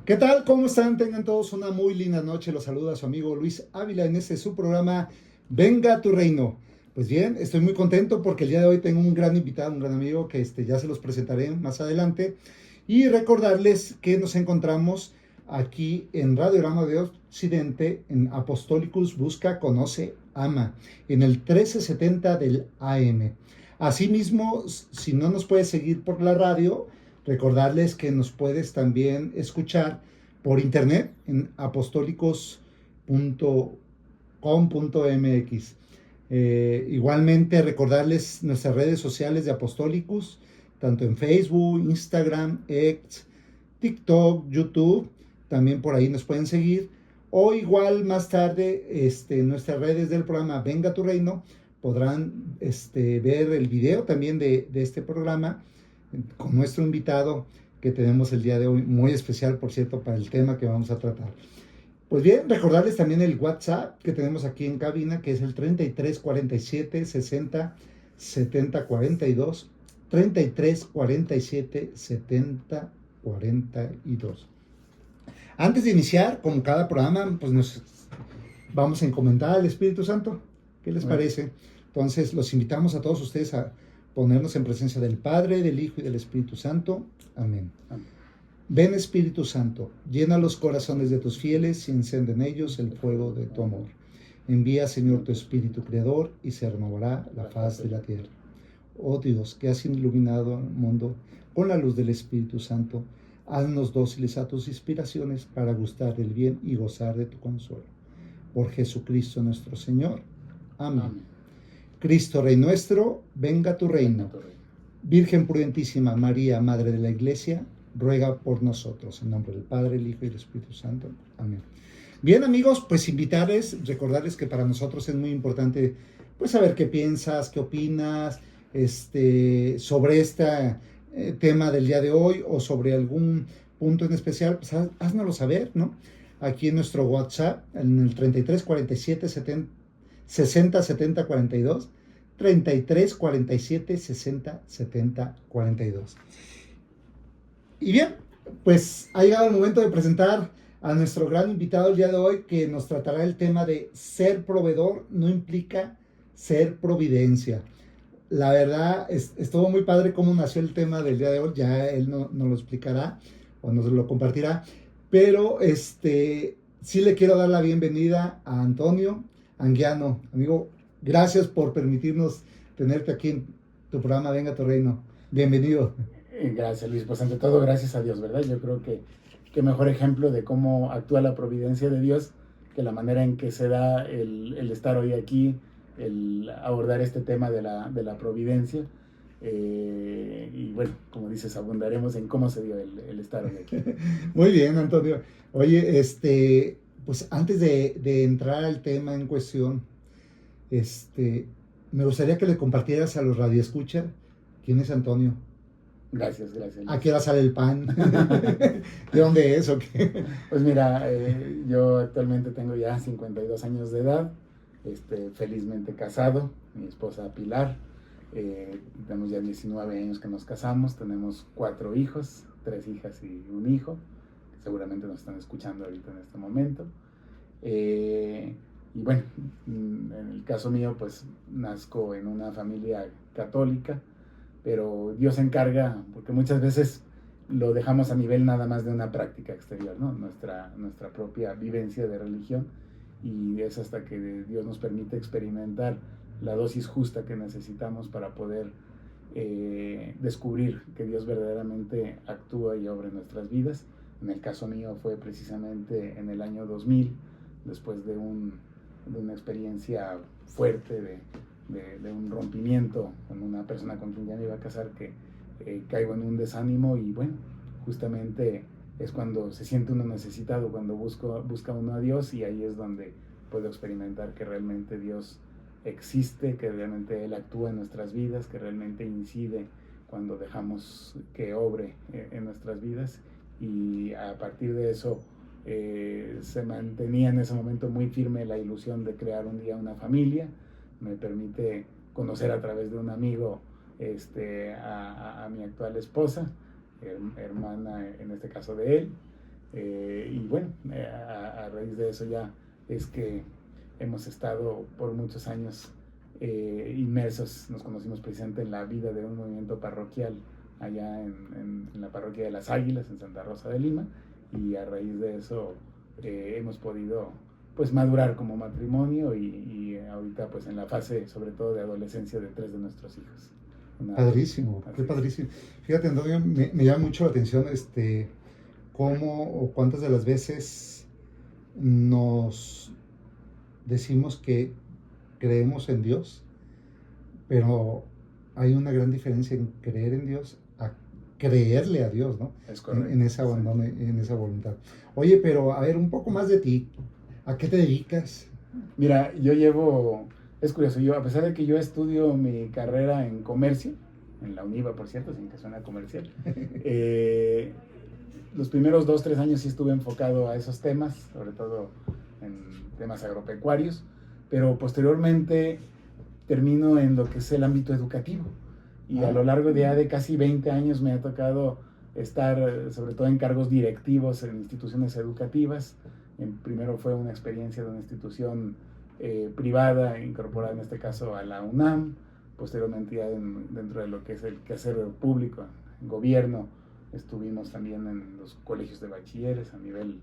¿Qué tal? ¿Cómo están? Tengan todos una muy linda noche. Los saluda su amigo Luis Ávila en este su programa Venga a tu Reino. Pues bien, estoy muy contento porque el día de hoy tengo un gran invitado, un gran amigo que ya se los presentaré más adelante. Y recordarles que nos encontramos aquí en Radiograma de Occidente, en Apostolicus Busca, Conoce, Ama, en el 1370 del AM. Asimismo, si no nos puedes seguir por la radio, recordarles que nos puedes también escuchar por internet en apostolicos.com.mx. Igualmente recordarles nuestras redes sociales de Apostolicus, tanto en Facebook, Instagram, X, TikTok, YouTube, también por ahí nos pueden seguir. O igual más tarde en nuestras redes del programa Venga a tu Reino podrán ver el video también de este programa con nuestro invitado que tenemos el día de hoy, muy especial, por cierto, para el tema que vamos a tratar. Pues bien, recordarles también el WhatsApp que tenemos aquí en cabina, que es el 33 47 60 70 42, 33 47 70 42. Antes de iniciar, como cada programa, pues nos vamos a encomendar al Espíritu Santo. ¿Qué les parece? Entonces, los invitamos a todos ustedes a ponernos en presencia del Padre, del Hijo y del Espíritu Santo. Amén. Amén. Ven, Espíritu Santo, llena los corazones de tus fieles y enciende en ellos el fuego de tu amor. Envía, Señor, tu Espíritu Creador y se renovará la faz de la tierra. Oh Dios, que has iluminado al mundo con la luz del Espíritu Santo, haznos dóciles a tus inspiraciones para gustar del bien y gozar de tu consuelo. Por Jesucristo nuestro Señor. Amén. Amén. Cristo Rey nuestro, venga a tu reino. Virgen prudentísima María, Madre de la Iglesia, ruega por nosotros. En nombre del Padre, el Hijo y el Espíritu Santo. Amén. Bien, amigos, pues invitarles, recordarles que para nosotros es muy importante pues saber qué piensas, qué opinas sobre este tema del día de hoy o sobre algún punto en especial, pues háznoslo saber, ¿no? Aquí en nuestro WhatsApp, en el 33 47 70 60 70 42, 33 47 60 70 42. Y bien, pues ha llegado el momento de presentar a nuestro gran invitado el día de hoy, que nos tratará el tema de ser proveedor no implica ser providencia. La verdad, estuvo muy padre cómo nació el tema del día de hoy, ya él nos lo explicará o nos lo compartirá, pero sí le quiero dar la bienvenida a Antonio Anguiano. Amigo, gracias por permitirnos tenerte aquí en tu programa Venga a tu Reino. Bienvenido. Gracias, Luis. Pues ante todo, gracias a Dios, ¿verdad? Yo creo que mejor ejemplo de cómo actúa la providencia de Dios que la manera en que se da el estar hoy aquí, el abordar este tema de la providencia. Y bueno, como dices, abundaremos en cómo se dio el estar hoy aquí. Muy bien, Antonio. Oye, pues antes de entrar al tema en cuestión, me gustaría que le compartieras a los radioescuchas quién es Antonio. Gracias. ¿A qué hora sale el pan? ¿De dónde es o qué? Pues mira, yo actualmente tengo ya 52 años de edad, felizmente casado, mi esposa Pilar, tenemos ya 19 años que nos casamos, tenemos 4 hijos, 3 hijas y un hijo, que seguramente nos están escuchando ahorita en este momento. Y bueno, en el caso mío, pues nazco en una familia católica, pero Dios se encarga, porque muchas veces lo dejamos a nivel nada más de una práctica exterior, ¿no? Nuestra propia vivencia de religión, y es hasta que Dios nos permite experimentar la dosis justa que necesitamos para poder descubrir que Dios verdaderamente actúa y obra en nuestras vidas. En el caso mío fue precisamente en el año 2000, después de una experiencia fuerte de un rompimiento con una persona con quien ya me iba a casar, que caigo en un desánimo, y bueno, justamente es cuando se siente uno necesitado, cuando busca uno a Dios, y ahí es donde puedo experimentar que realmente Dios existe, que realmente Él actúa en nuestras vidas, que realmente incide cuando dejamos que obre en nuestras vidas. Y a partir de eso se mantenía en ese momento muy firme la ilusión de crear un día una familia. Me permite conocer a través de un amigo a mi actual esposa, hermana en este caso de él, Y bueno, a raíz de eso ya es que hemos estado por muchos años inmersos, nos conocimos precisamente en la vida de un movimiento parroquial allá en la parroquia de las Águilas, en Santa Rosa de Lima, y a raíz de eso hemos podido pues madurar como matrimonio y ahorita pues en la fase sobre todo de adolescencia de 3 de nuestros hijos. Padrísimo, qué padrísimo. Fíjate, Antonio, me llama mucho la atención cómo o cuántas de las veces nos decimos que creemos en Dios, pero hay una gran diferencia en creer en Dios a creerle a Dios, ¿no? Es correcto. En ese abandono, en esa voluntad. Oye, pero a ver, un poco más de ti. ¿A qué te dedicas? Mira, es curioso, a pesar de que yo estudio mi carrera en comercio, en la UNIVA, por cierto, sin que suene comercial, los primeros 2, 3 años sí estuve enfocado a esos temas, sobre todo en temas agropecuarios, pero posteriormente termino en lo que es el ámbito educativo. Y a lo largo de casi 20 años me ha tocado estar sobre todo en cargos directivos en instituciones educativas. Primero fue una experiencia de una institución privada, incorporada en este caso a la UNAM, posteriormente ya dentro de lo que es el quehacer público, en gobierno, estuvimos también en los colegios de bachilleres a nivel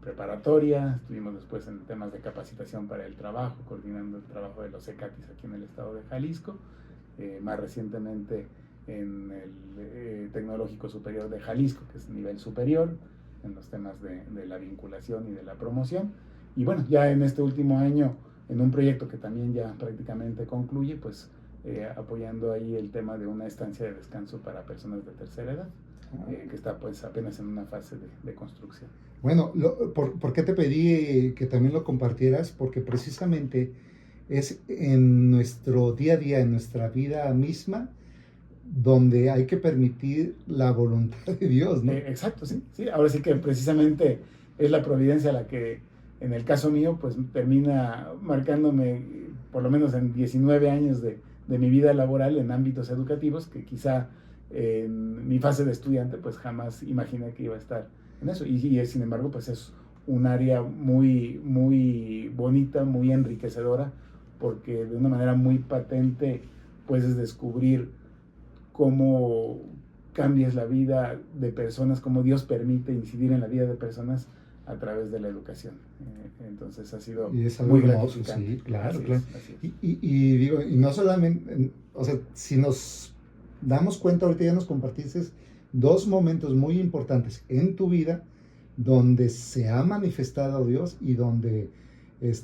preparatoria, estuvimos después en temas de capacitación para el trabajo, coordinando el trabajo de los ECATIS aquí en el estado de Jalisco, más recientemente en el Tecnológico Superior de Jalisco, que es nivel superior, en los temas de la vinculación y de la promoción. Y bueno, ya en este último año, en un proyecto que también ya prácticamente concluye, pues apoyando ahí el tema de una estancia de descanso para personas de tercera edad, que está pues apenas en una fase de construcción. Bueno, ¿por qué te pedí que también lo compartieras? Porque precisamente es en nuestro día a día, en nuestra vida misma, donde hay que permitir la voluntad de Dios, ¿no? Exacto, sí. Ahora sí que precisamente es la providencia la que, en el caso mío, pues termina marcándome, por lo menos en 19 años de mi vida laboral en ámbitos educativos, que quizá en mi fase de estudiante, pues jamás imaginé que iba a estar en eso. Y sin embargo, pues es un área muy, muy bonita, muy enriquecedora, porque de una manera muy patente puedes descubrir cómo cambias la vida de personas, cómo Dios permite incidir en la vida de personas a través de la educación. Entonces ha sido muy gratificante. Sí, claro, claro. Y digo, y no solamente, o sea, si nos damos cuenta, ahorita ya nos compartiste 2 momentos muy importantes en tu vida donde se ha manifestado Dios y donde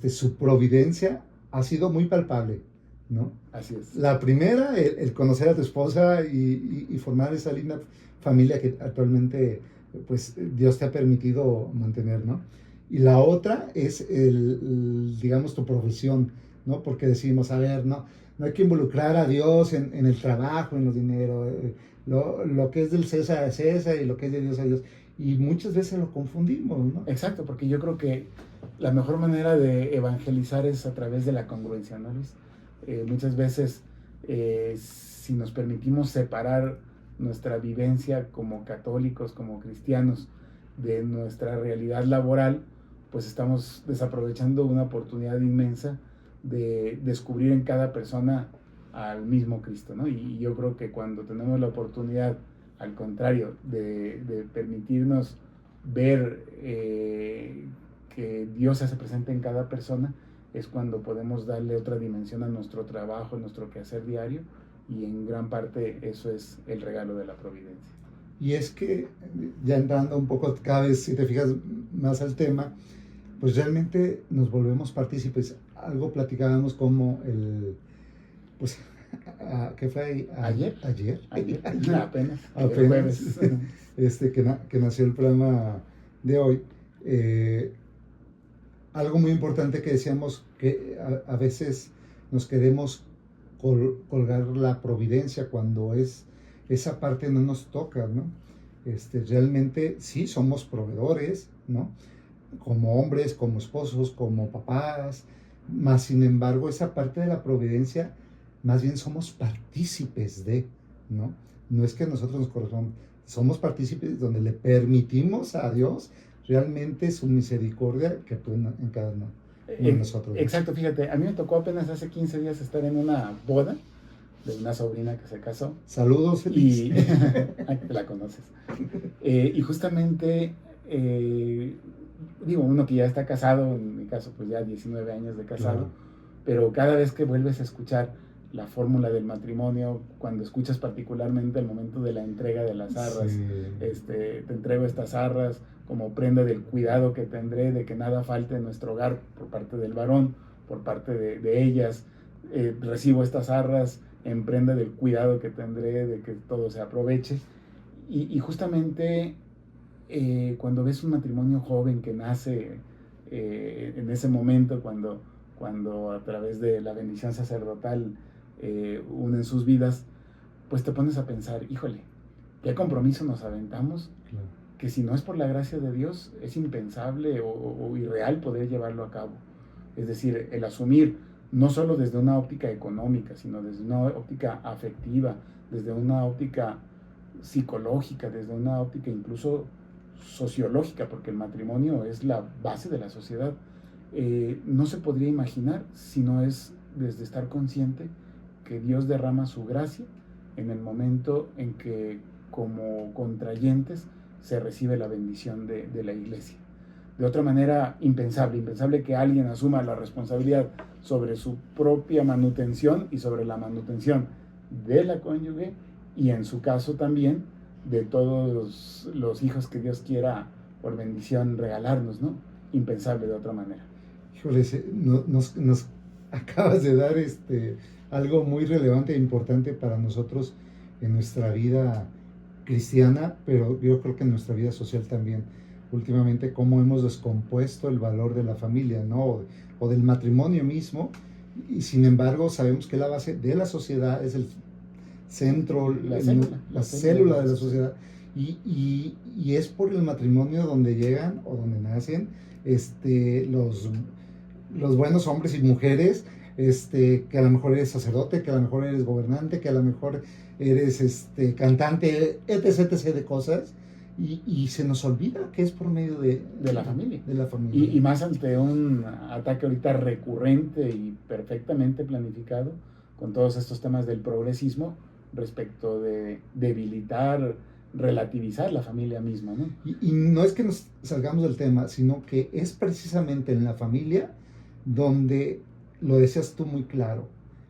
su providencia ha sido muy palpable, ¿no? Así es. La primera, el conocer a tu esposa y formar esa linda familia que actualmente pues Dios te ha permitido mantener, ¿no? Y la otra es digamos, tu profesión, ¿no? Porque decimos, a ver, no hay que involucrar a Dios en el trabajo, en los dinero, lo que es del César a César y lo que es de Dios a Dios. Y muchas veces lo confundimos, ¿no? Exacto, porque yo creo que la mejor manera de evangelizar es a través de la congruencia, ¿no, Luis? Muchas veces, si nos permitimos separar nuestra vivencia como católicos, como cristianos, de nuestra realidad laboral, pues estamos desaprovechando una oportunidad inmensa de descubrir en cada persona al mismo Cristo, ¿no? Y yo creo que cuando tenemos la oportunidad, al contrario, de permitirnos ver que Dios se hace presente en cada persona, es cuando podemos darle otra dimensión a nuestro trabajo, a nuestro quehacer diario, y en gran parte eso es el regalo de la providencia. Y es que, ya entrando un poco cada vez, si te fijas más al tema, pues realmente nos volvemos partícipes. Algo platicábamos como pues, ¿qué fue? Ayer. Apenas. Jueves. Que nació el programa de hoy. Algo muy importante que decíamos, que a veces nos queremos colgar la providencia cuando esa parte no nos toca, ¿no? Realmente sí somos proveedores, ¿no? Como hombres, como esposos, como papás, más sin embargo esa parte de la providencia más bien somos partícipes de, ¿no? No es que nosotros nos correspondamos, somos partícipes donde le permitimos a Dios realmente su misericordia que actúa en cada uno de nosotros. Exacto, fíjate, a mí me tocó apenas hace 15 días estar en una boda de una sobrina que se casó. Saludos, Félix. Y te la conoces. Y justamente, digo, uno que ya está casado, en mi caso, pues ya 19 años de casado, claro. Pero cada vez que vuelves a escuchar la fórmula del matrimonio, cuando escuchas particularmente el momento de la entrega de las arras, sí. Te entrego estas arras como prenda del cuidado que tendré de que nada falte en nuestro hogar por parte del varón, por parte de ellas, recibo estas arras en prenda del cuidado que tendré de que todo se aproveche. Y justamente cuando ves un matrimonio joven que nace en ese momento, cuando a través de la bendición sacerdotal unen sus vidas, pues te pones a pensar, híjole, ¿qué compromiso nos aventamos? Claro. Que si no es por la gracia de Dios, es impensable o irreal poder llevarlo a cabo. Es decir, el asumir, no solo desde una óptica económica, sino desde una óptica afectiva, desde una óptica psicológica, desde una óptica incluso sociológica, porque el matrimonio es la base de la sociedad. No se podría imaginar si no es desde estar consciente que Dios derrama su gracia en el momento en que como contrayentes se recibe la bendición de la iglesia. De otra manera, impensable que alguien asuma la responsabilidad sobre su propia manutención y sobre la manutención de la cónyuge y en su caso también de todos los hijos que Dios quiera por bendición regalarnos, ¿no? Impensable de otra manera. Híjole, nos acabas de dar algo muy relevante e importante para nosotros en nuestra vida cristiana, pero yo creo que en nuestra vida social también. Últimamente, cómo hemos descompuesto el valor de la familia, ¿no? O del matrimonio mismo, y sin embargo sabemos que la base de la sociedad es el centro, la célula de la sociedad, y es por el matrimonio donde llegan o donde nacen los buenos hombres y mujeres, que a lo mejor eres sacerdote, que a lo mejor eres gobernante, que a lo mejor eres cantante, etc. de cosas. Y se nos olvida que es por medio de la familia. De la familia. Y más ante un ataque ahorita recurrente y perfectamente planificado con todos estos temas del progresismo respecto de debilitar, relativizar la familia misma, ¿no? Y no es que nos salgamos del tema, sino que es precisamente en la familia donde, lo decías tú muy claro,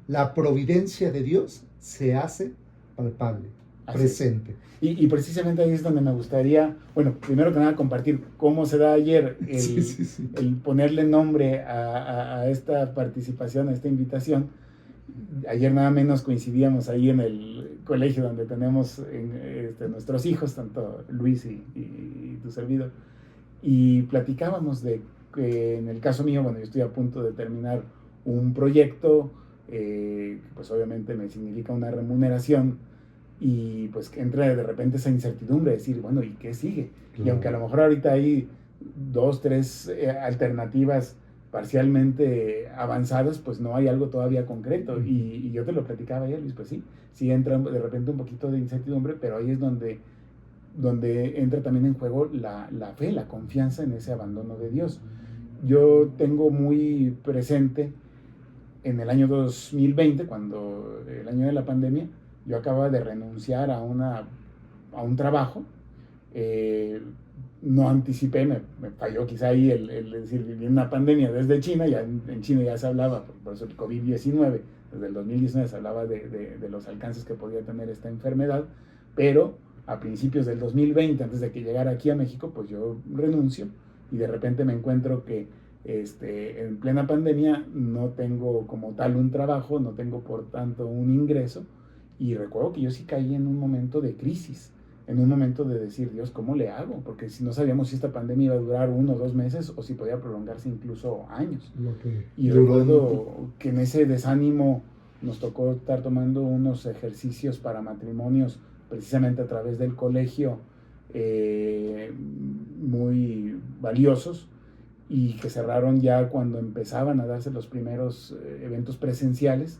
la providencia de Dios se hace palpable, presente. Y precisamente ahí es donde me gustaría, bueno, primero que nada compartir cómo se da ayer el ponerle nombre a esta participación, a esta invitación. Ayer nada menos coincidíamos ahí en el colegio donde tenemos nuestros hijos, tanto Luis y tu servidor, y platicábamos de que en el caso mío, bueno, yo estoy a punto de terminar un proyecto, pues obviamente me significa una remuneración, y pues que entra de repente esa incertidumbre de decir, bueno, ¿y qué sigue? Claro. Y aunque a lo mejor ahorita hay 2, 3 alternativas parcialmente avanzadas, pues no hay algo todavía concreto. Y yo te lo platicaba ayer, Luis, pues sí entra de repente un poquito de incertidumbre, pero ahí es donde entra también en juego la fe, la confianza en ese abandono de Dios. Yo tengo muy presente en el año 2020, cuando el año de la pandemia, yo acababa de renunciar a un trabajo, no anticipé, me falló quizá ahí el decir, viví una pandemia desde China, ya en China ya se hablaba, por eso el COVID-19, desde el 2019 se hablaba de los alcances que podía tener esta enfermedad, pero a principios del 2020, antes de que llegara aquí a México, pues yo renuncio y de repente me encuentro que en plena pandemia no tengo como tal un trabajo, no tengo por tanto un ingreso, y recuerdo que yo sí caí en un momento de crisis, en un momento de decir, Dios, ¿cómo le hago? Porque si no sabíamos si esta pandemia iba a durar 1 o 2 meses o si podía prolongarse incluso años. Y recuerdo que en ese desánimo nos tocó estar tomando unos ejercicios para matrimonios precisamente a través del colegio, muy valiosos, y que cerraron ya cuando empezaban a darse los primeros eventos presenciales.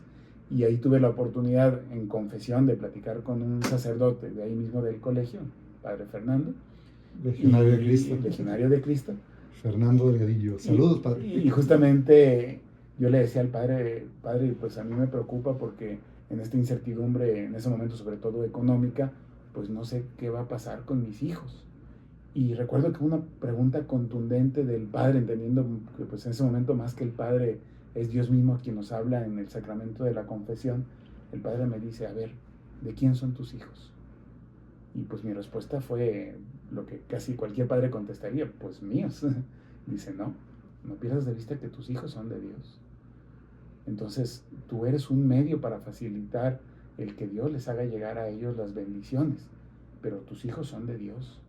Y ahí tuve la oportunidad en confesión de platicar con un sacerdote de ahí mismo del colegio, padre Fernando, Legionario de Cristo. Legionario de Cristo. Fernando Delgadillo. Saludos, padre. Y justamente yo le decía al padre, pues a mí me preocupa porque en esta incertidumbre, en ese momento sobre todo económica, pues no sé qué va a pasar con mis hijos. Y recuerdo que una pregunta contundente del padre, entendiendo que pues en ese momento más que el padre es Dios mismo quien nos habla en el sacramento de la confesión, el padre me dice, a ver, ¿de quién son tus hijos? Y pues mi respuesta fue lo que casi cualquier padre contestaría, pues míos. Dice, no pierdas de vista que tus hijos son de Dios. Entonces, tú eres un medio para facilitar el que Dios les haga llegar a ellos las bendiciones, pero tus hijos son de Dios.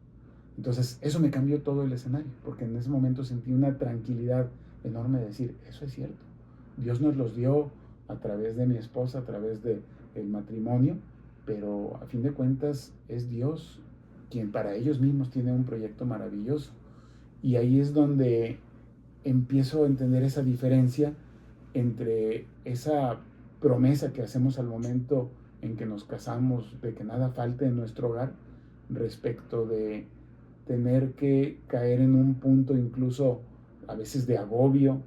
Entonces, eso me cambió todo el escenario, porque en ese momento sentí una tranquilidad enorme de decir, eso es cierto. Dios nos los dio a través de mi esposa, a través del matrimonio, pero a fin de cuentas es Dios quien para ellos mismos tiene un proyecto maravilloso. Y ahí es donde empiezo a entender esa diferencia entre esa promesa que hacemos al momento en que nos casamos, de que nada falte en nuestro hogar, respecto de tener que caer en un punto incluso a veces de agobio,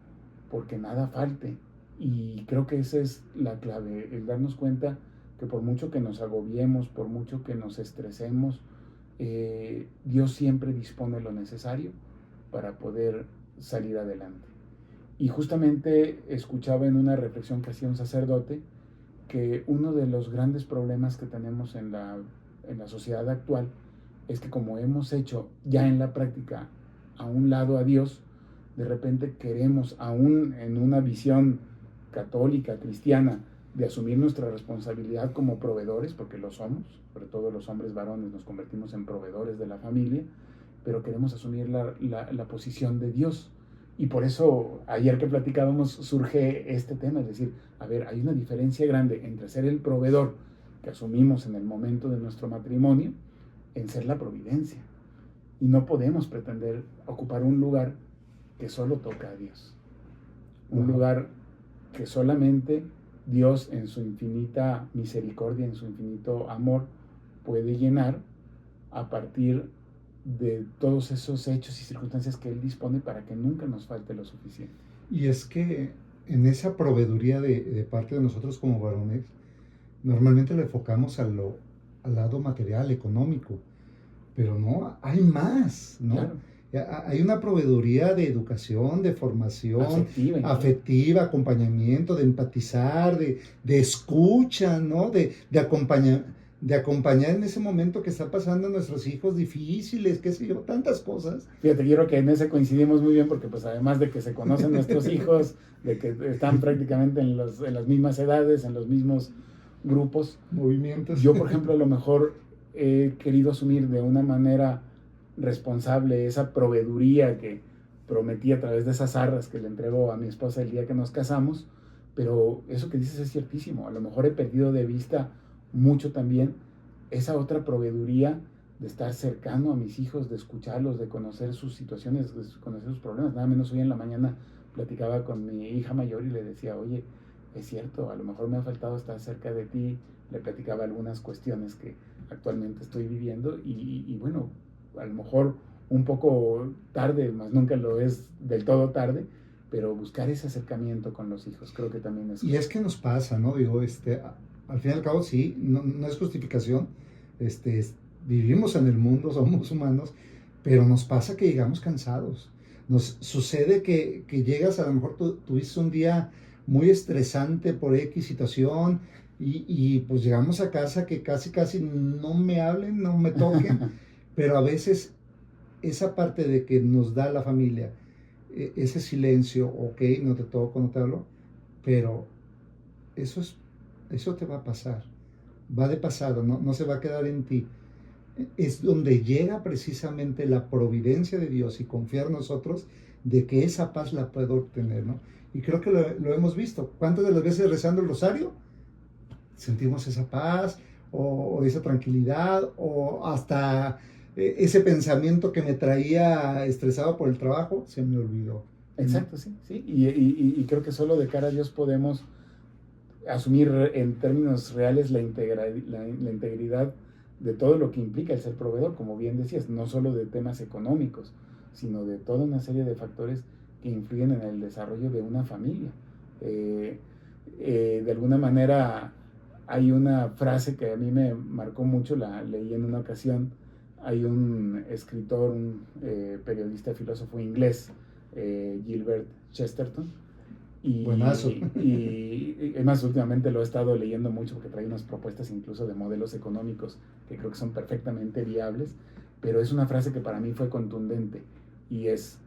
porque nada falte. Y creo que esa es la clave, el darnos cuenta que por mucho que nos agobiemos, por mucho que nos estresemos, Dios siempre dispone lo necesario para poder salir adelante. Y justamente escuchaba en una reflexión que hacía un sacerdote que uno de los grandes problemas que tenemos en la sociedad actual es que como hemos hecho ya en la práctica a un lado a Dios, de repente queremos, aún en una visión católica, cristiana, de asumir nuestra responsabilidad como proveedores, porque lo somos, sobre todo los hombres varones nos convertimos en proveedores de la familia, pero queremos asumir la posición de Dios. Y por eso, ayer que platicábamos, surge este tema, es decir, a ver, hay una diferencia grande entre ser el proveedor que asumimos en el momento de nuestro matrimonio, en ser la providencia. Y no podemos pretender ocupar un lugar que solo toca a Dios. Un lugar que solamente Dios en su infinita misericordia, en su infinito amor, puede llenar a partir de todos esos hechos y circunstancias que Él dispone para que nunca nos falte lo suficiente. Y es que en esa proveeduría de parte de nosotros como varones, normalmente le enfocamos al lado material, económico, pero no, hay más, ¿no? Claro. Hay una proveeduría de educación, de formación, afectiva, acompañamiento, de empatizar, de escucha, ¿no? De acompañar en ese momento que está pasando a nuestros hijos difíciles, qué sé yo, tantas cosas. Fíjate, yo creo que en ese coincidimos muy bien porque pues además de que se conocen nuestros hijos, de que están prácticamente en las mismas edades, en los mismos grupos. Movimientos. Yo, por ejemplo, a lo mejor he querido asumir de una manera responsable esa proveeduría que prometí a través de esas arras que le entrego a mi esposa el día que nos casamos, pero eso que dices es ciertísimo. A lo mejor he perdido de vista mucho también esa otra proveeduría de estar cercano a mis hijos, de escucharlos, de conocer sus situaciones, de conocer sus problemas. Nada menos hoy en la mañana platicaba con mi hija mayor y le decía, oye, es cierto, a lo mejor me ha faltado estar cerca de ti. Le platicaba algunas cuestiones que actualmente estoy viviendo y bueno, a lo mejor un poco tarde, más nunca lo es del todo tarde, pero buscar ese acercamiento con los hijos creo que también es... Y es que nos pasa, ¿no? Digo, al fin y al cabo sí, no es justificación, vivimos en el mundo, somos humanos, pero nos pasa que llegamos cansados. Nos sucede que llegas, a lo mejor tuviste un día muy estresante por X situación y pues llegamos a casa que casi no me hablen, no me toquen, pero a veces esa parte de que nos da la familia, ese silencio, ok, no te toco, no te hablo, pero eso te va a pasar, va de pasado, no se va a quedar en ti. Es donde llega precisamente la providencia de Dios y confiar en nosotros de que esa paz la puedo obtener, ¿no? Y creo que lo hemos visto. ¿Cuántas de las veces rezando el rosario sentimos esa paz o esa tranquilidad o hasta ese pensamiento que me traía estresado por el trabajo se me olvidó? Exacto, sí. Y creo que solo de cara a Dios podemos asumir en términos reales la integridad de todo lo que implica el ser proveedor, como bien decías, no solo de temas económicos, sino de toda una serie de factores que influyen en el desarrollo de una familia. De alguna manera hay una frase que a mí me marcó mucho, la leí en una ocasión. Hay un escritor, un periodista, filósofo inglés, Gilbert Chesterton, Buenazo. y además últimamente lo he estado leyendo mucho porque trae unas propuestas incluso de modelos económicos que creo que son perfectamente viables, pero es una frase que para mí fue contundente, y es: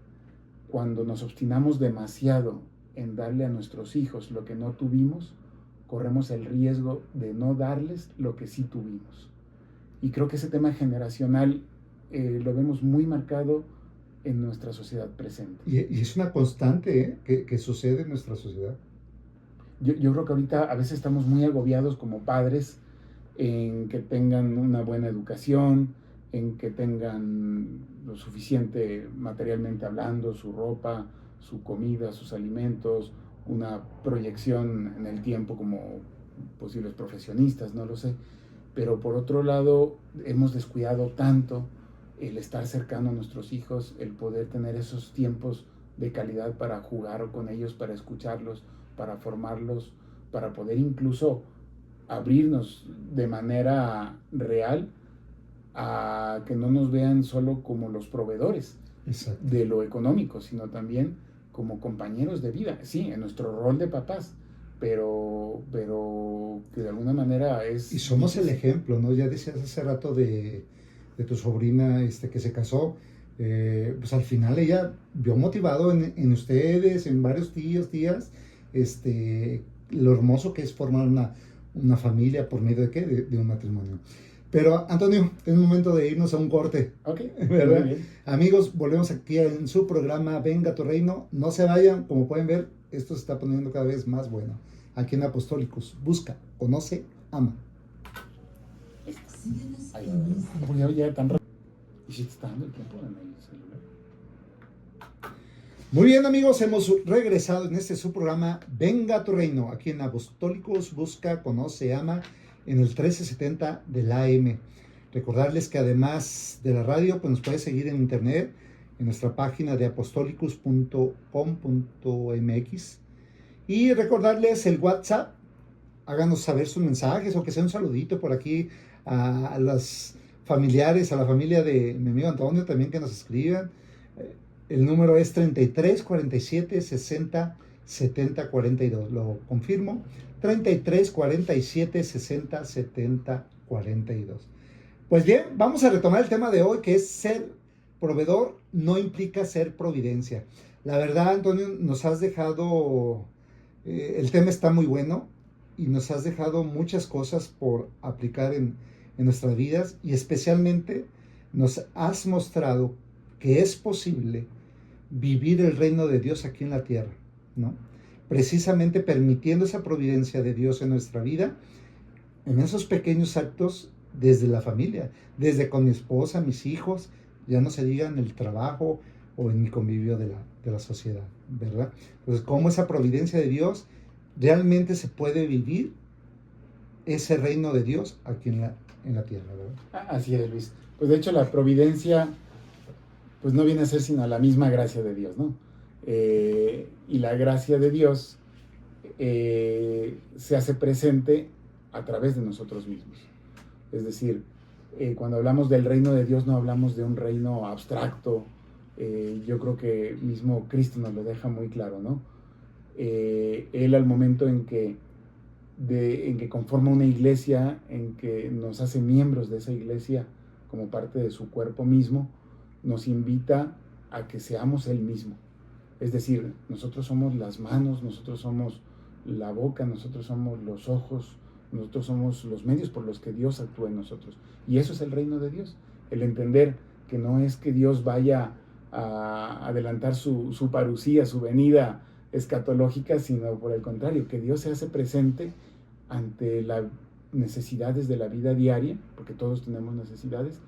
cuando nos obstinamos demasiado en darle a nuestros hijos lo que no tuvimos, corremos el riesgo de no darles lo que sí tuvimos. Y creo que ese tema generacional lo vemos muy marcado en nuestra sociedad presente. Y es una constante que sucede en nuestra sociedad. Yo creo que ahorita a veces estamos muy agobiados como padres en que tengan una buena educación, en que tengan lo suficiente materialmente hablando, su ropa, su comida, sus alimentos, una proyección en el tiempo como posibles profesionistas, no lo sé. Pero por otro lado, hemos descuidado tanto el estar cercano a nuestros hijos, el poder tener esos tiempos de calidad para jugar con ellos, para escucharlos, para formarlos, para poder incluso abrirnos de manera real a que no nos vean solo como los proveedores Exacto. de lo económico, sino también como compañeros de vida, sí, en nuestro rol de papás, pero que de alguna manera es... Y somos el ejemplo, ¿no? Ya decías hace rato de tu sobrina que se casó, pues al final ella vio motivado en ustedes, en varios tíos, tías, lo hermoso que es formar una familia por medio de ¿qué? De un matrimonio. Pero Antonio, es momento de irnos a un corte. Ok, ¿verdad? muy bien. Amigos, volvemos aquí en su programa Venga tu Reino. No se vayan, como pueden ver, esto se está poniendo cada vez más bueno. Aquí en Apostólicos, busca, conoce, ama. Ya tan rápido. ¿Y si te está dando el tiempo en el celular? Muy bien, amigos, hemos regresado en su programa Venga tu Reino, aquí en Apostólicos, busca, conoce, ama, en el 1370 de la AM. Recordarles que además de la radio, pues nos puede seguir en internet, en nuestra página de apostolicus.com.mx. Y recordarles el WhatsApp, háganos saber sus mensajes o que sea un saludito por aquí a los familiares, a la familia de mi amigo Antonio también que nos escriban. El número es 33 47 60 70 42. Lo confirmo. 33 47 60 70 42. Pues bien, vamos a retomar el tema de hoy, que es ser proveedor no implica ser providencia. La verdad, Antonio, nos has dejado, el tema está muy bueno y nos has dejado muchas cosas por aplicar en nuestras vidas, y especialmente nos has mostrado que es posible vivir el reino de Dios aquí en la tierra, ¿no? Precisamente permitiendo esa providencia de Dios en nuestra vida, en esos pequeños actos desde la familia, desde con mi esposa, mis hijos, ya no se diga en el trabajo o en mi convivio de la sociedad, ¿verdad? Entonces, cómo esa providencia de Dios realmente se puede vivir ese reino de Dios aquí en la tierra, ¿verdad? Así es, Luis. Pues de hecho la providencia pues no viene a ser sino la misma gracia de Dios, ¿no? Y la gracia de Dios se hace presente a través de nosotros mismos. Es decir, cuando hablamos del reino de Dios no hablamos de un reino abstracto. Yo creo que mismo Cristo nos lo deja muy claro, ¿no? Él al momento en que conforma una iglesia, en que nos hace miembros de esa iglesia como parte de su cuerpo mismo, nos invita a que seamos Él mismo. Es decir, nosotros somos las manos, nosotros somos la boca, nosotros somos los ojos, nosotros somos los medios por los que Dios actúa en nosotros. Y eso es el reino de Dios. El entender que no es que Dios vaya a adelantar su parusía, su venida escatológica, sino por el contrario, que Dios se hace presente ante las necesidades de la vida diaria, porque todos tenemos necesidades,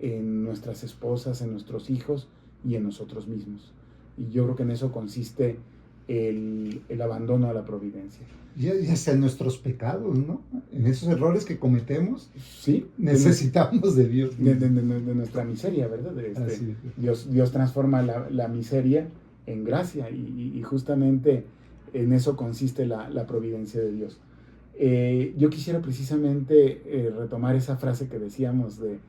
en nuestras esposas, en nuestros hijos y en nosotros mismos. Y yo creo que en eso consiste el abandono a la providencia. Y hasta en nuestros pecados, ¿no? En esos errores que cometemos, Sí, necesitamos de Dios. De nuestra miseria, ¿verdad? Dios transforma la miseria en gracia y justamente en eso consiste la providencia de Dios. Yo quisiera precisamente retomar esa frase que decíamos de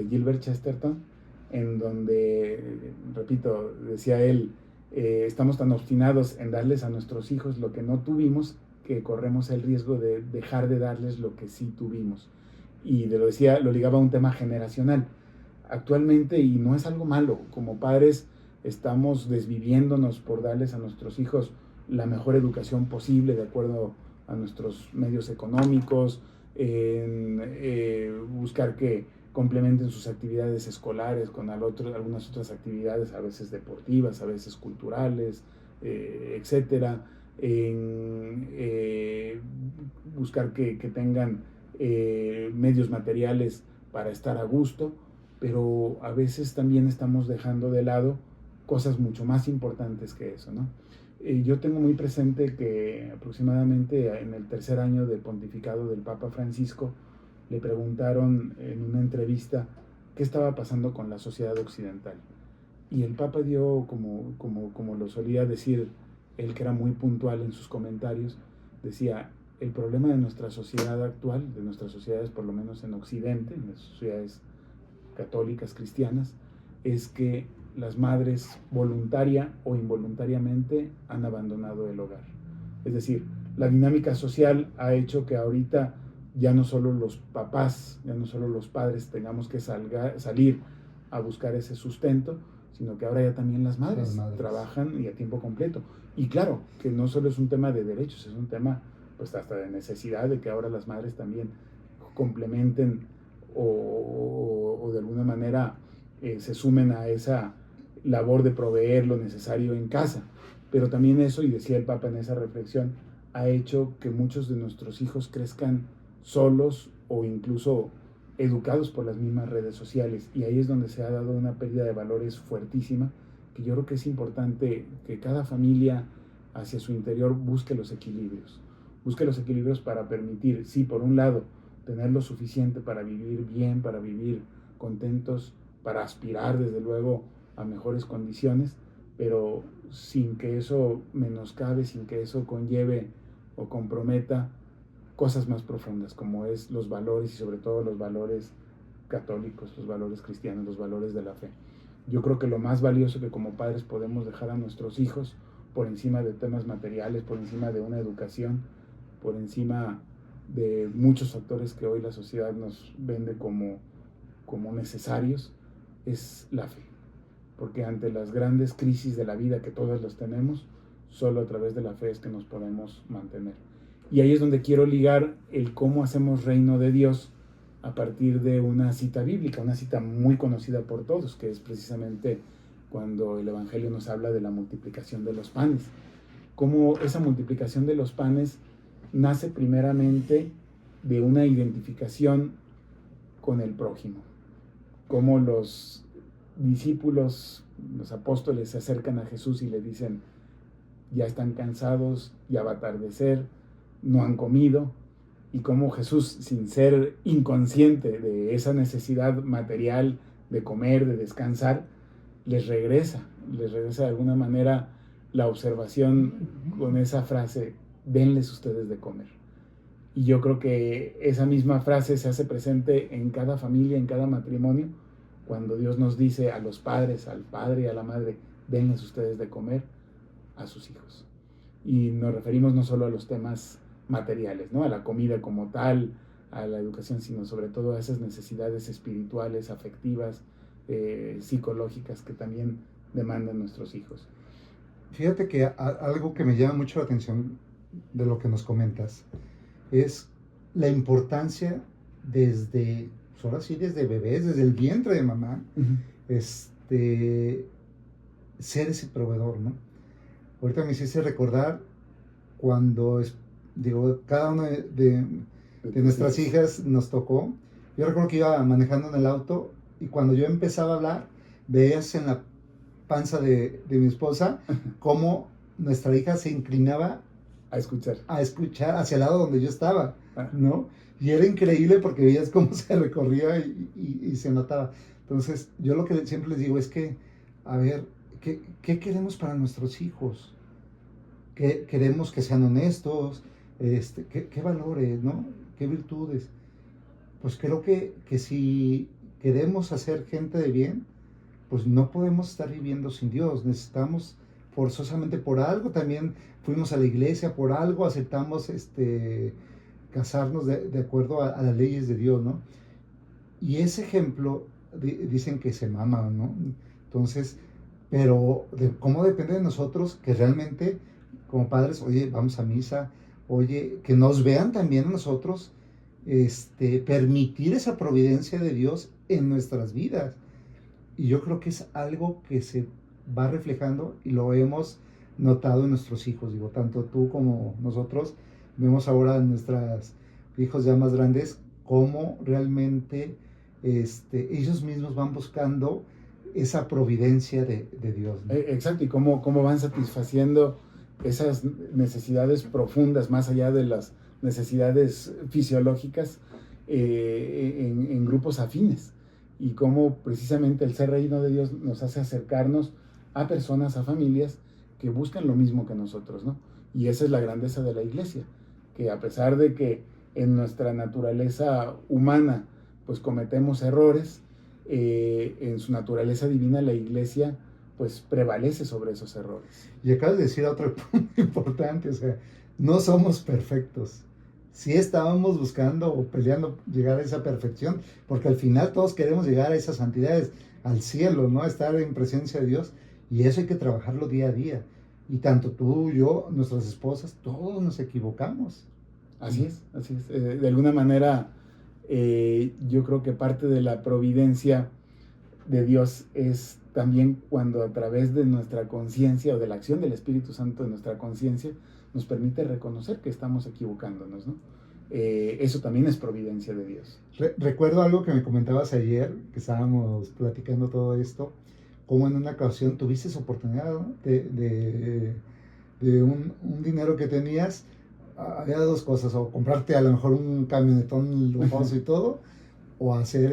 Gilbert Chesterton, en donde, repito, decía él, estamos tan obstinados en darles a nuestros hijos lo que no tuvimos, que corremos el riesgo de dejar de darles lo que sí tuvimos. Y lo ligaba a un tema generacional. Actualmente, y no es algo malo, como padres estamos desviviéndonos por darles a nuestros hijos la mejor educación posible de acuerdo a nuestros medios económicos, buscar que complementen sus actividades escolares con algunas otras actividades, a veces deportivas, a veces culturales, etcétera, buscar que tengan medios materiales para estar a gusto, pero a veces también estamos dejando de lado cosas mucho más importantes que eso, ¿no? Yo tengo muy presente que aproximadamente en el 3er año del pontificado del Papa Francisco le preguntaron en una entrevista qué estaba pasando con la sociedad occidental. Y el Papa dio, como lo solía decir él, que era muy puntual en sus comentarios, decía, el problema de nuestra sociedad actual, de nuestras sociedades por lo menos en Occidente, en las sociedades católicas, cristianas, es que las madres voluntaria o involuntariamente han abandonado el hogar. Es decir, la dinámica social ha hecho que ahorita ya no solo los papás, ya no solo los padres tengamos que salir a buscar ese sustento, sino que ahora ya también las madres trabajan y a tiempo completo. Y claro, que no solo es un tema de derechos, es un tema pues hasta de necesidad de que ahora las madres también complementen o de alguna manera se sumen a esa labor de proveer lo necesario en casa. Pero también eso, y decía el Papa en esa reflexión, ha hecho que muchos de nuestros hijos crezcan solos o incluso educados por las mismas redes sociales. Y ahí es donde se ha dado una pérdida de valores fuertísima, que yo creo que es importante que cada familia hacia su interior busque los equilibrios. Busque los equilibrios para permitir, sí, por un lado, tener lo suficiente para vivir bien, para vivir contentos, para aspirar, desde luego, a mejores condiciones, pero sin que eso menoscabe, sin que eso conlleve o comprometa cosas más profundas, como es los valores y sobre todo los valores católicos, los valores cristianos, los valores de la fe. Yo creo que lo más valioso que como padres podemos dejar a nuestros hijos, por encima de temas materiales, por encima de una educación, por encima de muchos factores que hoy la sociedad nos vende como necesarios, es la fe. Porque ante las grandes crisis de la vida que todas las tenemos, solo a través de la fe es que nos podemos mantener. Y ahí es donde quiero ligar el cómo hacemos reino de Dios a partir de una cita bíblica, una cita muy conocida por todos, que es precisamente cuando el Evangelio nos habla de la multiplicación de los panes. Cómo esa multiplicación de los panes nace primeramente de una identificación con el prójimo. Cómo los discípulos, los apóstoles se acercan a Jesús y le dicen, ya están cansados, ya va a atardecer, no han comido, y cómo Jesús, sin ser inconsciente de esa necesidad material de comer, de descansar, les regresa de alguna manera la observación con esa frase, denles ustedes de comer. Y yo creo que esa misma frase se hace presente en cada familia, en cada matrimonio, cuando Dios nos dice a los padres, al padre y a la madre, denles ustedes de comer a sus hijos. Y nos referimos no solo a los temas materiales, ¿no? A la comida como tal, a la educación, sino sobre todo a esas necesidades espirituales, afectivas, psicológicas que también demandan nuestros hijos. Fíjate que algo que me llama mucho la atención de lo que nos comentas es la importancia desde, pues ahora sí, desde bebés, desde el vientre de mamá, ser ese proveedor, ¿no? Ahorita me hiciste recordar cuando, cada una de nuestras hijas nos tocó. Yo recuerdo que iba manejando en el auto y cuando yo empezaba a hablar, veías en la panza de mi esposa cómo nuestra hija se inclinaba a escuchar hacia el lado donde yo estaba, ah, ¿no? Y era increíble porque veías cómo se recorría y se notaba. Entonces, yo lo que siempre les digo es que, a ver, ¿qué queremos para nuestros hijos? Queremos que sean honestos, qué valores, ¿no? ¿Qué virtudes? Pues creo que si queremos hacer gente de bien, pues no podemos estar viviendo sin Dios. Necesitamos forzosamente por algo, también fuimos a la iglesia, por algo aceptamos casarnos de acuerdo a las leyes de Dios, ¿no? Y ese ejemplo dicen que se mama, ¿no? Entonces, pero cómo depende de nosotros que realmente como padres, oye, vamos a misa, oye, que nos vean también a nosotros, permitir esa providencia de Dios en nuestras vidas. Y yo creo que es algo que se va reflejando y lo hemos notado en nuestros hijos. Digo, tanto tú como nosotros vemos ahora en nuestros hijos ya más grandes cómo realmente ellos mismos van buscando esa providencia de Dios, ¿no? Exacto, y cómo van satisfaciendo esas necesidades profundas, más allá de las necesidades fisiológicas, en grupos afines. Y cómo precisamente el ser reino de Dios nos hace acercarnos a personas, a familias que buscan lo mismo que nosotros, ¿no? Y esa es la grandeza de la iglesia, que a pesar de que en nuestra naturaleza humana pues cometemos errores, en su naturaleza divina la iglesia pues prevalece sobre esos errores. Y acabas de decir otro punto importante, o sea, no somos perfectos. Sí estábamos buscando o peleando llegar a esa perfección, porque al final todos queremos llegar a esas santidades, al cielo, ¿no? Estar en presencia de Dios, y eso hay que trabajarlo día a día. Y tanto tú, yo, nuestras esposas, todos nos equivocamos. Así es, así es. De alguna manera, yo creo que parte de la providencia de Dios es también cuando a través de nuestra conciencia o de la acción del Espíritu Santo en nuestra conciencia nos permite reconocer que estamos equivocándonos, ¿no? Eso también es providencia de Dios. Recuerdo algo que me comentabas ayer, que estábamos platicando todo esto, como en una ocasión tuviste esa oportunidad, ¿no? de un dinero que tenías, había dos cosas, o comprarte a lo mejor un camionetón lujoso y todo, o hacer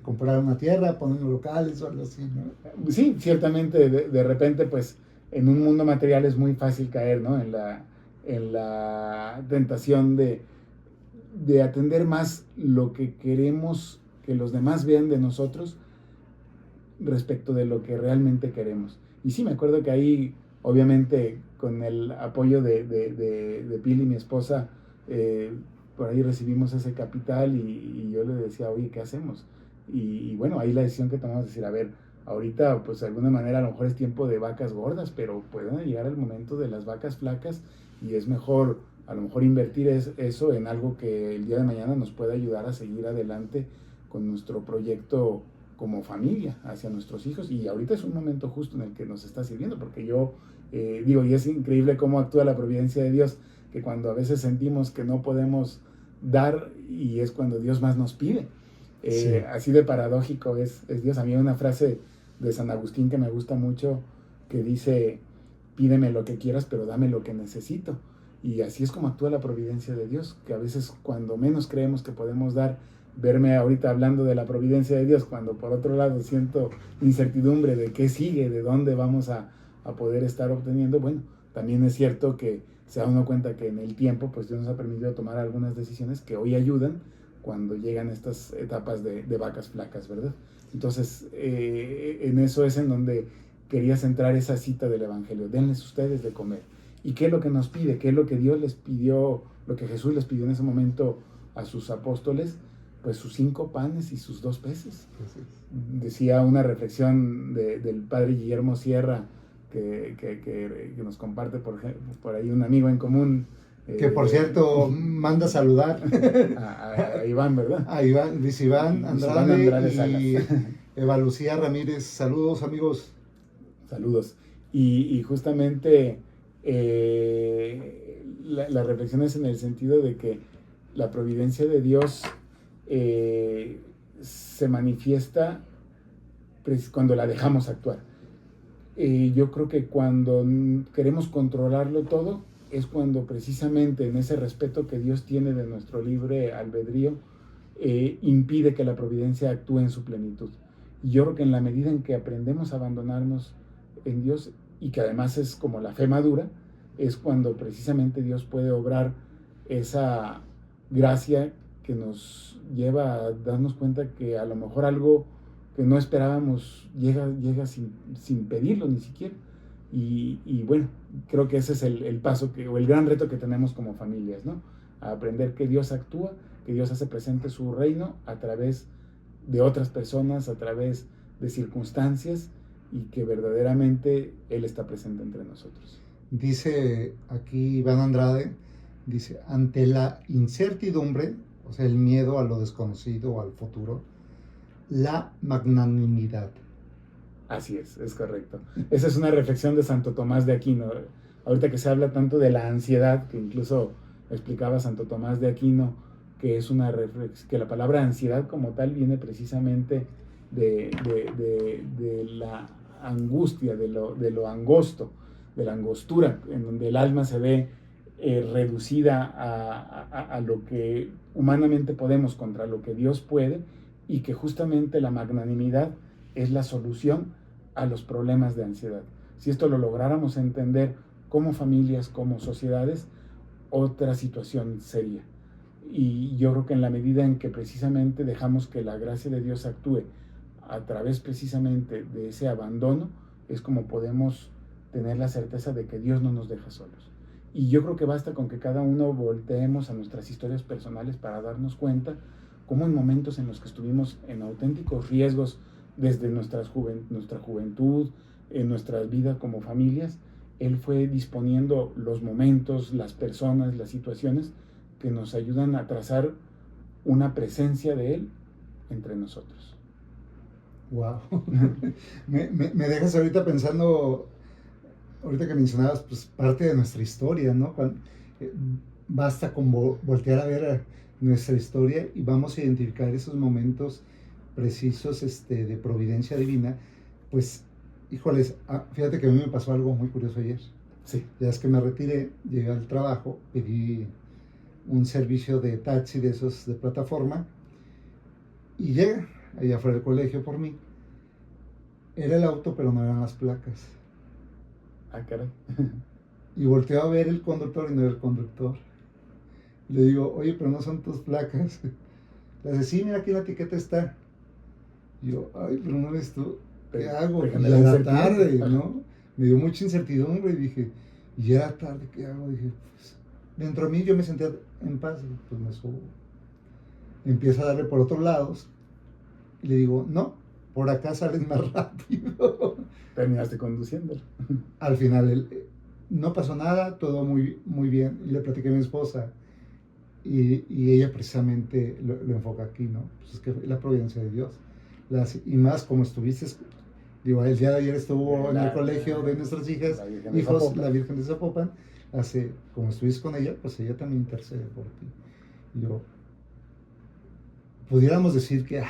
comprar una tierra, poner unos locales o algo así, ¿no? Sí, ciertamente de repente pues en un mundo material es muy fácil caer, ¿no? En la tentación de atender más lo que queremos que los demás vean de nosotros respecto de lo que realmente queremos. Y sí, me acuerdo que ahí, obviamente, con el apoyo de Pili, mi esposa, por ahí recibimos ese capital y yo le decía, oye, ¿qué hacemos? Y bueno, ahí la decisión que tomamos es decir, a ver, ahorita pues de alguna manera a lo mejor es tiempo de vacas gordas, pero pueden llegar el momento de las vacas flacas y es mejor a lo mejor invertir eso en algo que el día de mañana nos pueda ayudar a seguir adelante con nuestro proyecto como familia hacia nuestros hijos. Y ahorita es un momento justo en el que nos está sirviendo, porque yo digo, y es increíble cómo actúa la providencia de Dios, que cuando a veces sentimos que no podemos dar, y es cuando Dios más nos pide. Sí. Así de paradójico es Dios. A mí hay una frase de San Agustín que me gusta mucho, que dice, pídeme lo que quieras, pero dame lo que necesito. Y así es como actúa la providencia de Dios, que a veces cuando menos creemos que podemos dar, verme ahorita hablando de la providencia de Dios, cuando por otro lado siento incertidumbre de qué sigue, de dónde vamos a poder estar obteniendo, bueno, también es cierto que se da uno cuenta que en el tiempo, pues Dios nos ha permitido tomar algunas decisiones que hoy ayudan cuando llegan estas etapas de vacas flacas, ¿verdad? Entonces, en eso es en donde quería centrar esa cita del Evangelio. Denles ustedes de comer. ¿Y qué es lo que nos pide? ¿Qué es lo que Dios les pidió, lo que Jesús les pidió en ese momento a sus apóstoles? Pues sus 5 panes y sus 2 peces. Decía una reflexión del padre Guillermo Sierra, que nos comparte por ahí un amigo en común. Que por cierto manda saludar a Iván, ¿verdad? A Iván, dice Iván Andrade y Eva Lucía Ramírez. Saludos, amigos. Saludos. Y justamente la reflexión es en el sentido de que la providencia de Dios se manifiesta cuando la dejamos actuar. yo creo que cuando queremos controlarlo todo, es cuando precisamente en ese respeto que Dios tiene de nuestro libre albedrío, impide que la providencia actúe en su plenitud. Y yo creo que en la medida en que aprendemos a abandonarnos en Dios, y que además es como la fe madura, es cuando precisamente Dios puede obrar esa gracia que nos lleva a darnos cuenta que a lo mejor algo que no esperábamos llega sin pedirlo ni siquiera. Y bueno, creo que ese es el paso o el gran reto que tenemos como familias, ¿no? A aprender que Dios actúa, que Dios hace presente su reino a través de otras personas, a través de circunstancias, y que verdaderamente Él está presente entre nosotros. Dice aquí Iván Andrade, dice, ante la incertidumbre, o sea, el miedo a lo desconocido o al futuro, la magnanimidad. Así es correcto. Esa es una reflexión de Santo Tomás de Aquino. Ahorita que se habla tanto de la ansiedad, que incluso explicaba Santo Tomás de Aquino, que es que la palabra ansiedad como tal viene precisamente de la angustia, de lo angosto, de la angostura, en donde el alma se ve reducida a lo que humanamente podemos contra lo que Dios puede, y que justamente la magnanimidad es la solución a los problemas de ansiedad. Si esto lo lográramos entender como familias, como sociedades, otra situación sería. Y yo creo que en la medida en que precisamente dejamos que la gracia de Dios actúe a través precisamente de ese abandono, es como podemos tener la certeza de que Dios no nos deja solos. Y yo creo que basta con que cada uno volteemos a nuestras historias personales para darnos cuenta cómo en momentos en los que estuvimos en auténticos riesgos desde nuestra juventud, en nuestra vida como familias, Él fue disponiendo los momentos, las personas, las situaciones que nos ayudan a trazar una presencia de Él entre nosotros. Wow. me dejas ahorita pensando, ahorita que mencionabas, pues parte de nuestra historia, ¿no? Basta con voltear a ver nuestra historia y vamos a identificar esos momentos precisos de providencia divina. Pues, híjoles, fíjate que a mí me pasó algo muy curioso ayer. Sí. Ya es que me retiré, llegué al trabajo, pedí un servicio de taxi de esos de plataforma y llega allá afuera del colegio por mí. Era el auto, pero no eran las placas. Ah, caray. Y volteo a ver el conductor y no era el conductor. Le digo, oye, pero no son tus placas. Le dice, sí, mira, aquí la etiqueta está. Y yo, ay, pero no eres tú. ¿Qué hago? Ya era tarde, ¿no? Me dio mucha incertidumbre y dije, y ya era tarde, ¿qué hago? Dije, pues, dentro de mí yo me sentía en paz, y pues me subo. Empiezo a darle por otros lados y le digo, no, por acá sales más rápido. Terminaste conduciendo. Al final, no pasó nada, todo muy, muy bien. Y le platiqué a mi esposa y ella precisamente lo enfoca aquí, ¿no? Pues es que la providencia de Dios. Y más como estuviste, digo, el día de ayer estuvo en el colegio de nuestras hijas, la Virgen de Zapopan, como estuviste con ella, pues ella también intercede por ti. Y yo, pudiéramos decir que,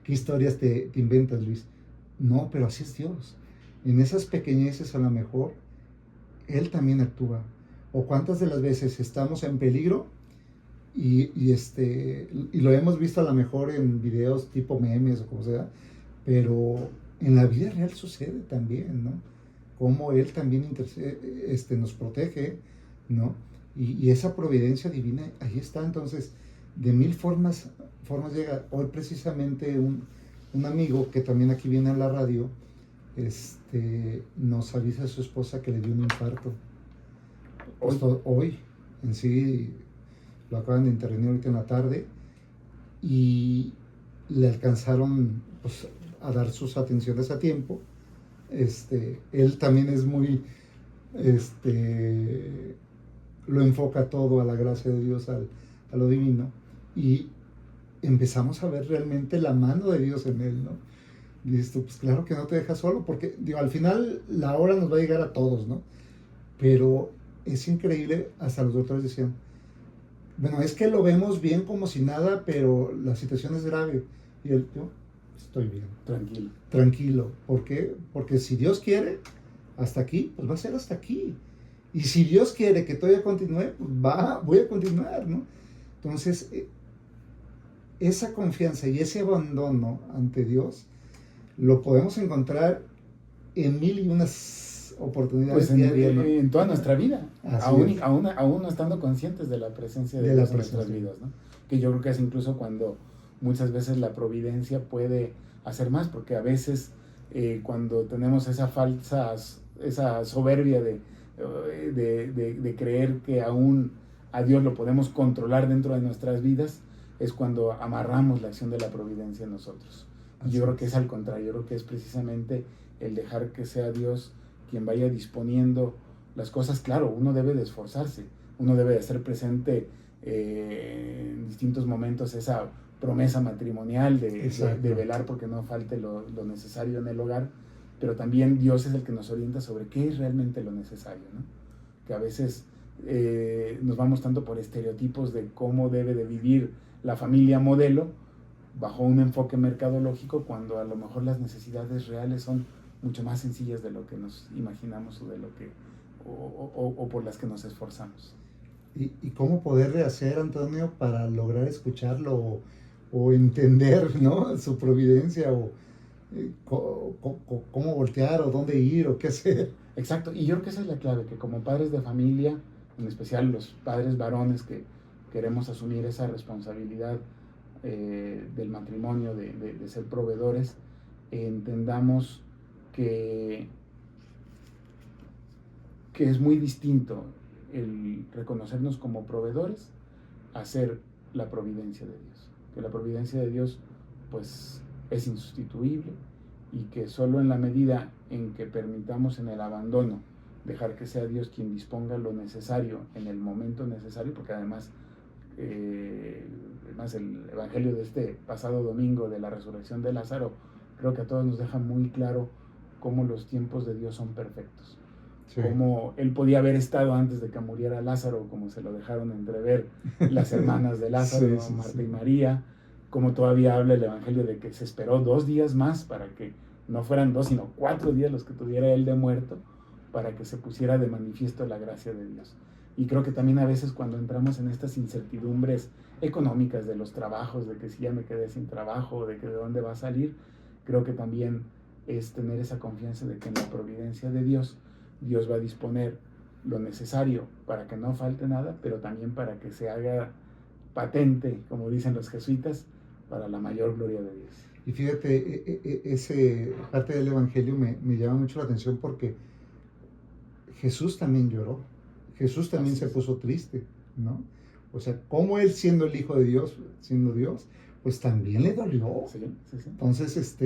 qué historias te inventas, Luis. No, pero así es Dios. En esas pequeñeces a lo mejor, Él también actúa. O cuántas de las veces estamos en peligro y lo hemos visto a lo mejor en videos tipo memes o como sea, pero en la vida real sucede también, ¿no? Como Él también nos protege, ¿no? Y esa providencia divina, ahí está. Entonces, de mil formas llega. Hoy precisamente un amigo que también aquí viene a la radio, nos avisa a su esposa que le dio un infarto. Hoy, en sí, lo acaban de intervenir ahorita en la tarde y le alcanzaron pues, a dar sus atenciones a tiempo. Él también es muy, lo enfoca todo a la gracia de Dios, a lo divino, y empezamos a ver realmente la mano de Dios en él, ¿no? Y dices tú, pues claro que no te deja solo, porque digo, al final la hora nos va a llegar a todos, ¿no? Pero es increíble, hasta los doctores decían, bueno, es que lo vemos bien como si nada, pero la situación es grave. Y él, estoy bien. Tranquilo. Tranquilo. ¿Por qué? Porque si Dios quiere, hasta aquí, pues va a ser hasta aquí. Y si Dios quiere que todavía continúe, pues voy a continuar, ¿no? Entonces, esa confianza y ese abandono ante Dios lo podemos encontrar en mil y unas oportunidades Pues diarias, ¿no? en toda nuestra vida, Así aún no estando conscientes de la presencia de Dios en nuestras vidas, ¿no? Que yo creo que es incluso cuando muchas veces la providencia puede hacer más, porque a veces cuando tenemos esa soberbia de creer que aún a Dios lo podemos controlar dentro de nuestras vidas, es cuando amarramos la acción de la providencia en nosotros. Y yo creo que es al contrario, yo creo que es precisamente el dejar que sea Dios quien vaya disponiendo las cosas. Claro, uno debe de esforzarse, uno debe de hacer presente en distintos momentos esa promesa matrimonial de velar porque no falte lo necesario en el hogar, pero también Dios es el que nos orienta sobre qué es realmente lo necesario, ¿no? Que a veces nos vamos tanto por estereotipos de cómo debe de vivir la familia modelo bajo un enfoque mercadológico, cuando a lo mejor las necesidades reales son mucho más sencillas de lo que nos imaginamos o de lo que o por las que nos esforzamos. ¿Y cómo poder rehacer, Antonio, para lograr escucharlo o entender, ¿no?, su providencia, o cómo voltear, o dónde ir, o qué hacer? Exacto, y yo creo que esa es la clave, que como padres de familia, en especial los padres varones que queremos asumir esa responsabilidad del matrimonio, de ser proveedores, entendamos que es muy distinto el reconocernos como proveedores a ser la providencia de Dios. Que la providencia de Dios pues es insustituible, y que solo en la medida en que permitamos en el abandono dejar que sea Dios quien disponga lo necesario en el momento necesario, porque además el evangelio de este pasado domingo de la resurrección de Lázaro creo que a todos nos deja muy claro cómo los tiempos de Dios son perfectos. Sí. Cómo él podía haber estado antes de que muriera Lázaro, como se lo dejaron entrever las hermanas de Lázaro, sí, Marta y María, como todavía habla el evangelio de que se esperó 2 días más para que no fueran 2 sino 4 días los que tuviera él de muerto, para que se pusiera de manifiesto la gracia de Dios. Y creo que también a veces cuando entramos en estas incertidumbres económicas de los trabajos, de que si ya me quedé sin trabajo, de que de dónde va a salir, creo que también es tener esa confianza de que en la providencia de Dios, Dios va a disponer lo necesario para que no falte nada, pero también para que se haga patente, como dicen los jesuitas, para la mayor gloria de Dios. Y fíjate, ese parte del evangelio me llama mucho la atención, porque Jesús también lloró, Jesús también se puso triste, ¿no? O sea, como él, siendo el Hijo de Dios, siendo Dios, pues también le dolió. Sí. Entonces,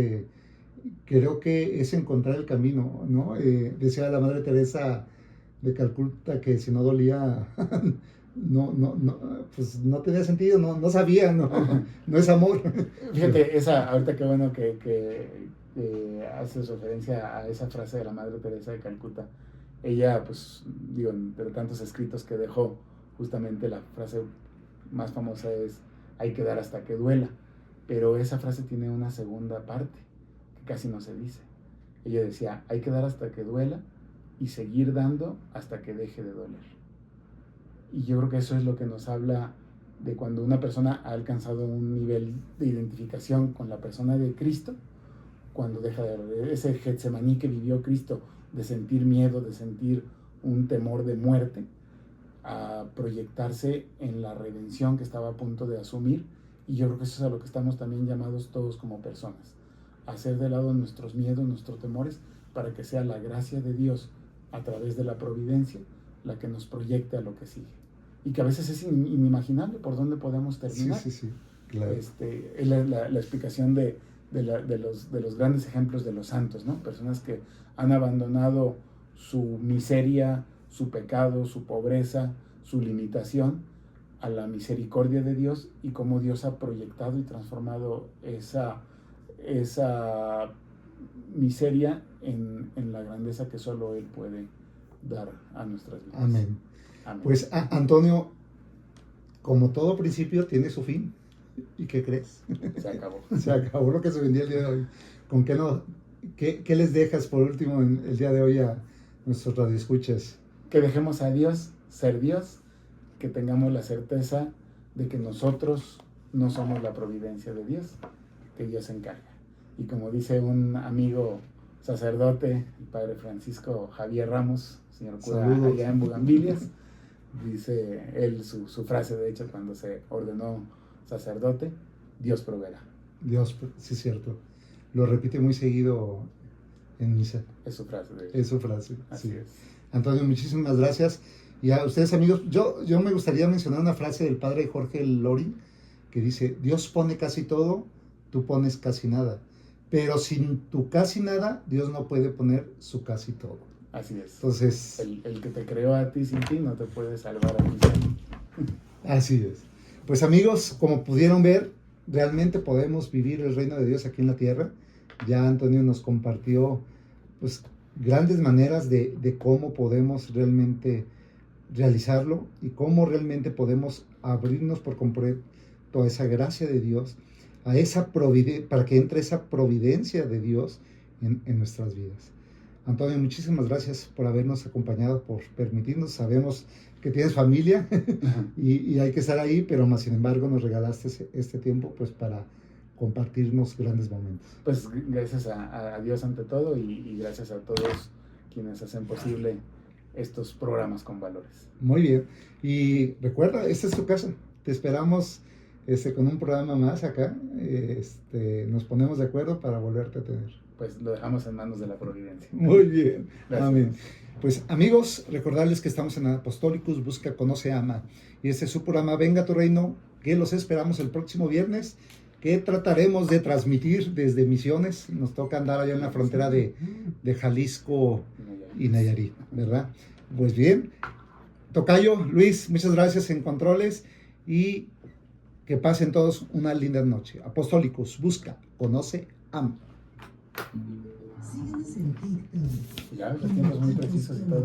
creo que es encontrar el camino, ¿no? Decía la Madre Teresa de Calcuta que si no dolía, pues no tenía sentido, no sabía, no es amor. Fíjate, ahorita qué bueno que haces referencia a esa frase de la Madre Teresa de Calcuta. Ella, pues, digo, entre tantos escritos que dejó, justamente la frase más famosa es: hay que dar hasta que duela. Pero esa frase tiene una segunda parte que casi no se dice. Ella decía: hay que dar hasta que duela y seguir dando hasta que deje de doler. Y yo creo que eso es lo que nos habla de cuando una persona ha alcanzado un nivel de identificación con la persona de Cristo, cuando deja de doler. Ese Getsemaní que vivió Cristo, de sentir miedo, de sentir un temor de muerte, a proyectarse en la redención que estaba a punto de asumir. Y yo creo que eso es a lo que estamos también llamados todos como personas, a hacer de lado nuestros miedos, nuestros temores, para que sea la gracia de Dios a través de la providencia la que nos proyecte a lo que sigue, y que a veces es inimaginable por dónde podemos terminar. Sí, claro. Es la explicación de los grandes ejemplos de los santos, ¿no? Personas que han abandonado su miseria, su pecado, su pobreza, su limitación, a la misericordia de Dios, y cómo Dios ha proyectado y transformado esa miseria en la grandeza que solo Él puede dar a nuestras vidas. Amén. Pues, Antonio, como todo principio tiene su fin. ¿Y qué crees? Se acabó. Se acabó lo que se vendía el día de hoy. ¿Con qué no? ¿Qué les dejas por último en el día de hoy a nuestros radioescuchas? Que dejemos a Dios ser Dios, que tengamos la certeza de que nosotros no somos la providencia de Dios, que Dios se encarga. Y como dice un amigo sacerdote, el padre Francisco Javier Ramos, señor cura Saludos. allá en Bugambilias, dice él su frase, de hecho, cuando se ordenó sacerdote: Dios proveerá. Dios, sí es cierto. Lo repite muy seguido en misa. Es su frase, de hecho. Es su frase. Así Sí. es. Antonio, muchísimas gracias. Y a ustedes, amigos, yo me gustaría mencionar una frase del padre Jorge Loring que dice: Dios pone casi todo, tú pones casi nada. Pero sin tu casi nada, Dios no puede poner su casi todo. Así es. Entonces, El que te creó a ti sin ti no te puede salvar a ti solo. así es. Pues amigos, como pudieron ver, realmente podemos vivir el reino de Dios aquí en la tierra. Ya Antonio nos compartió pues grandes maneras de cómo podemos realmente realizarlo y cómo realmente podemos abrirnos por completo a esa gracia de Dios, a esa para que entre esa providencia de Dios en nuestras vidas. Antonio, muchísimas gracias por habernos acompañado, por permitirnos. Sabemos que tienes familia y hay que estar ahí, pero más sin embargo nos regalaste este tiempo pues para compartirnos grandes momentos. Pues gracias a Dios ante todo y gracias a todos quienes hacen posible estos programas con valores. Muy bien. Y recuerda, esta es tu casa. Te esperamos con un programa más acá. Nos ponemos de acuerdo para volverte a tener. Pues lo dejamos en manos de la providencia. Muy bien. Gracias. Amén. Pues amigos, recordarles que estamos en Apostólicos, Busca, Conoce, Ama. Y este es su programa Venga a tu Reino, que los esperamos el próximo viernes, que trataremos de transmitir desde Misiones. Nos toca andar allá en la frontera de Jalisco y Nayarit, ¿verdad? Pues bien, tocayo, Luis, muchas gracias en controles y que pasen todos una linda noche. Apostólicos, Busca, Conoce, Ama. Ya, los tiempos muy precisos y todo.